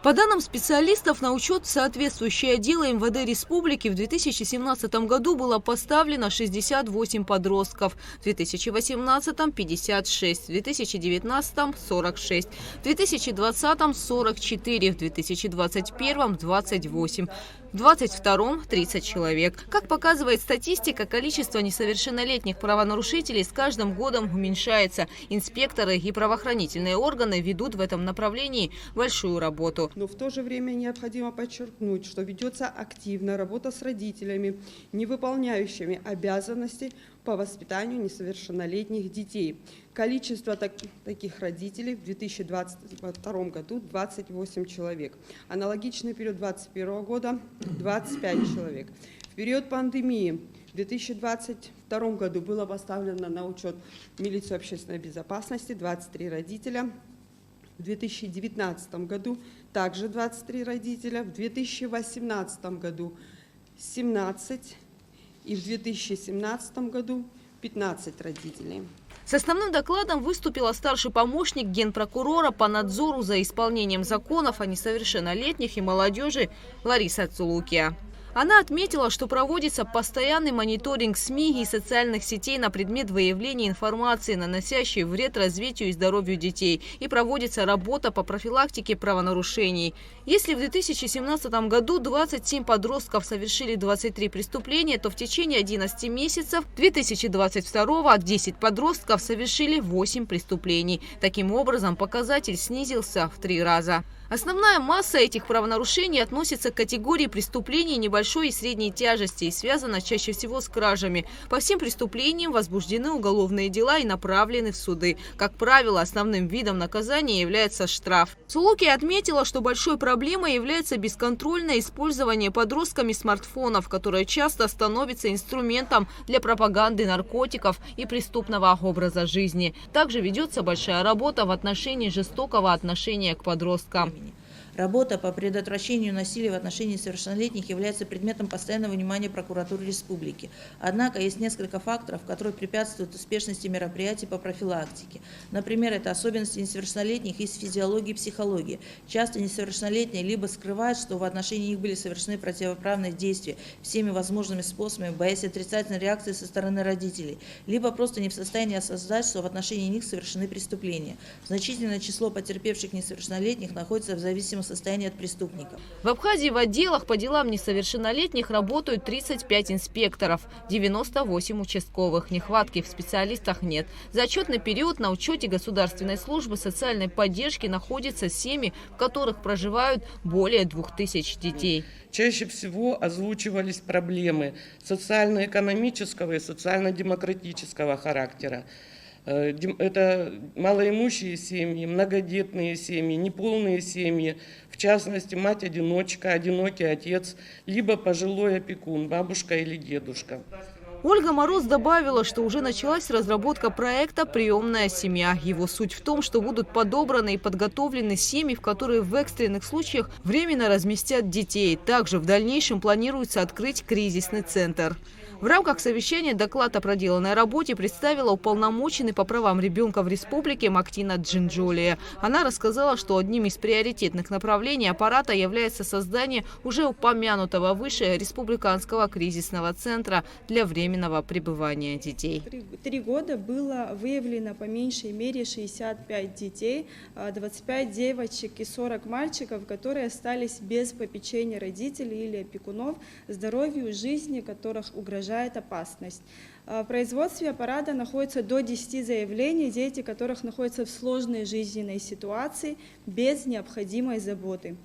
По данным специалистов, на учет в соответствующее отдело МВД Республики в 2017 году было поставлено 68 подростков, в 2018 – 56, в 2019 – 46, в 2020 – 44, в 2021 – 28. В 2022 – 30 человек. Как показывает статистика, количество несовершеннолетних правонарушителей с каждым годом уменьшается. Инспекторы и правоохранительные органы ведут в этом направлении большую работу. Но в то же время необходимо подчеркнуть, что ведется активная работа с родителями, не выполняющими обязанностей по воспитанию несовершеннолетних детей. Количество таких родителей в 2022 году 28 человек. Аналогичный период 2021 года 25 человек. В период пандемии в 2022 году было поставлено на учет милицию общественной безопасности 23 родителя. В 2019 году также 23 родителя, в 2018 году 17 и в 2017 году 15 родителей. С основным докладом выступила старший помощник генпрокурора по надзору за исполнением законов о несовершеннолетних и молодежи Лариса Цулукия. Она отметила, что проводится постоянный мониторинг СМИ и социальных сетей на предмет выявления информации, наносящей вред развитию и здоровью детей, и проводится работа по профилактике правонарушений. Если в 2017 году 27 подростков совершили 23 преступления, то в течение 11 месяцев 2022 10 подростков совершили 8 преступлений. Таким образом, показатель снизился в 3 раза. Основная масса этих правонарушений относится к категории преступлений небольшой и средней тяжести и связана чаще всего с кражами. По всем преступлениям возбуждены уголовные дела и направлены в суды. Как правило, основным видом наказания является штраф. Цулукия отметила, что большой проблемой является бесконтрольное использование подростками смартфонов, которое часто становится инструментом для пропаганды наркотиков и преступного образа жизни. Также ведется большая работа в отношении жестокого отношения к подросткам. Работа по предотвращению насилия в отношении несовершеннолетних является предметом постоянного внимания прокуратуры республики. Однако есть несколько факторов, которые препятствуют успешности мероприятий по профилактике. Например, это особенности несовершеннолетних из физиологии и психологии. Часто несовершеннолетние либо скрывают, что в отношении них были совершены противоправные действия всеми возможными способами, боясь отрицательной реакции со стороны родителей, либо просто не в состоянии осознать, что в отношении них совершены преступления. Значительное число потерпевших несовершеннолетних находится в зависимости состоянии от преступников. В Абхазии в отделах по делам несовершеннолетних работают 35 инспекторов, 98 участковых. Нехватки в специалистах нет. За отчетный период на учете Государственной службы социальной поддержки находятся семьи, в которых проживают более 2000 детей. Чаще всего озвучивались проблемы социально-экономического и социально-демократического характера. Это малоимущие семьи, многодетные семьи, неполные семьи, в частности, мать-одиночка, одинокий отец, либо пожилой опекун, бабушка или дедушка. Ольга Мороз добавила, что уже началась разработка проекта «Приемная семья». Его суть в том, что будут подобраны и подготовлены семьи, в которые в экстренных случаях временно разместят детей. Также в дальнейшем планируется открыть кризисный центр. В рамках совещания доклад о проделанной работе представила уполномоченный по правам ребенка в республике Мактина Джинджолия. Она рассказала, что одним из приоритетных направлений аппарата является создание уже упомянутого выше республиканского кризисного центра для временного пребывания детей. 3 года было выявлено по меньшей мере 65 детей, 25 девочек и 40 мальчиков, которые остались без попечения родителей или опекунов, здоровью и жизни которых угрожает опасность. В производстве аппарата находится до 10 заявлений, дети которых находятся в сложной жизненной ситуации без необходимой заботы.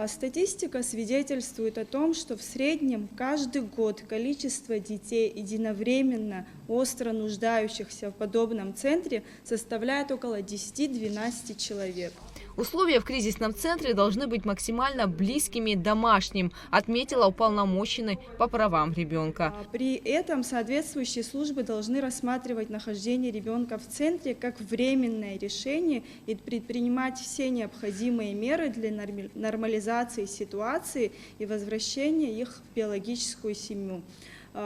Статистика свидетельствует о том, что в среднем каждый год количество детей, единовременно остро нуждающихся в подобном центре, составляет около 10-12 человек. Условия в кризисном центре должны быть максимально близкими домашним, отметила уполномоченный по правам ребенка. При этом соответствующие службы должны рассматривать нахождение ребенка в центре как временное решение и предпринимать все необходимые меры для нормализации ситуации и возвращения их в биологическую семью.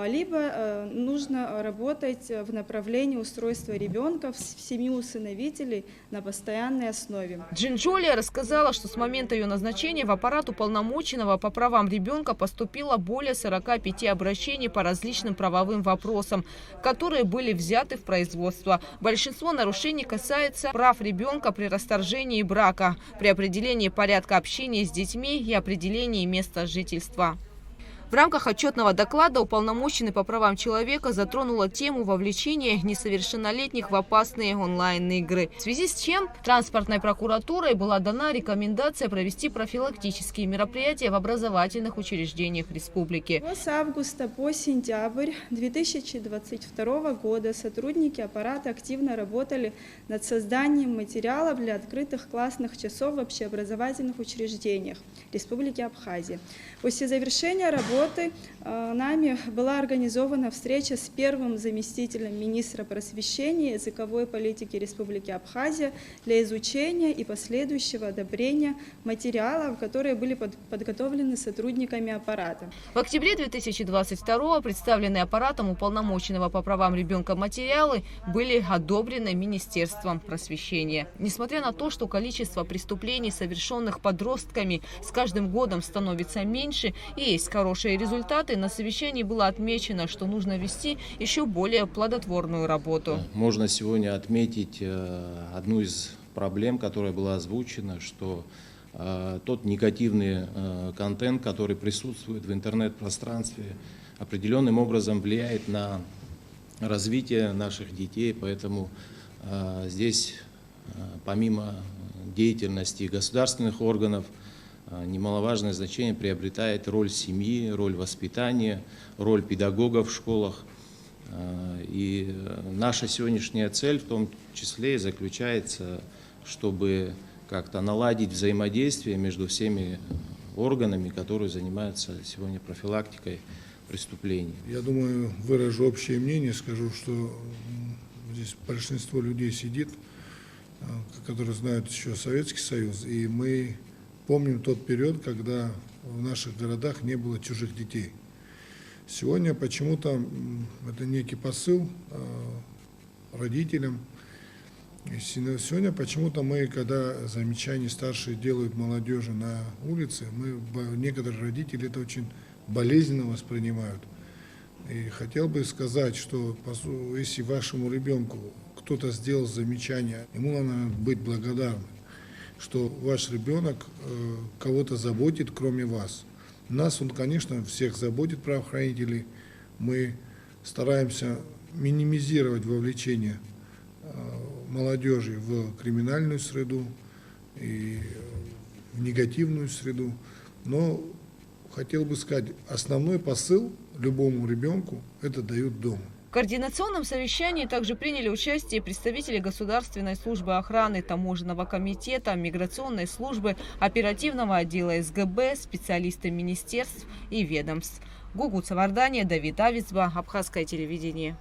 либо нужно работать в направлении устройства ребенка в семью усыновителей на постоянной основе. Джинджолия рассказала, что с момента ее назначения в аппарат уполномоченного по правам ребенка поступило более 45 обращений по различным правовым вопросам, которые были взяты в производство. Большинство нарушений касается прав ребенка при расторжении брака, при определении порядка общения с детьми и определении места жительства. В рамках отчетного доклада уполномоченный по правам человека затронула тему вовлечения несовершеннолетних в опасные онлайн-игры. В связи с чем транспортной прокуратурой была дана рекомендация провести профилактические мероприятия в образовательных учреждениях республики. С августа по сентябрь 2022 года сотрудники аппарата активно работали над созданием материалов для открытых классных часов в общеобразовательных учреждениях Республики Абхазия. После завершения работы нами была организована встреча с первым заместителем министра просвещения и языковой политики Республики Абхазия для изучения и последующего одобрения материалов, которые были подготовлены сотрудниками аппарата. В октябре 2022 представленные аппаратом уполномоченного по правам ребенка материалы были одобрены Министерством просвещения. Несмотря на то, что количество преступлений, совершенных подростками, с каждым годом становится меньше и есть хорошие результаты, на совещании было отмечено, что нужно вести еще более плодотворную работу. Можно сегодня отметить одну из проблем, которая была озвучена, что тот негативный контент, который присутствует в интернет-пространстве, определенным образом влияет на развитие наших детей. Поэтому здесь, помимо деятельности государственных органов, немаловажное значение приобретает роль семьи, роль воспитания, роль педагогов в школах. И наша сегодняшняя цель в том числе заключается, чтобы как-то наладить взаимодействие между всеми органами, которые занимаются сегодня профилактикой преступлений. Я думаю, выражу общее мнение, скажу, что здесь большинство людей сидит, которые знают еще Советский Союз, и мы помним тот период, когда в наших городах не было чужих детей. Сегодня почему-то это некий посыл родителям. И сегодня почему-то мы, когда замечания старшие делают молодежи на улице, некоторые родители это очень болезненно воспринимают. И хотел бы сказать, что если вашему ребенку кто-то сделал замечание, ему надо быть благодарным, что ваш ребенок кого-то заботит, кроме вас. Нас, он, конечно, всех заботит, правоохранителей. Мы стараемся минимизировать вовлечение молодежи в криминальную среду и в негативную среду. Но хотел бы сказать, основной посыл любому ребенку это дают дома. В координационном совещании также приняли участие представители Государственной службы охраны, Таможенного комитета, Миграционной службы, оперативного отдела СГБ, специалисты министерств и ведомств. Гугут Савардания, Давид Авицба, Абхазское телевидение.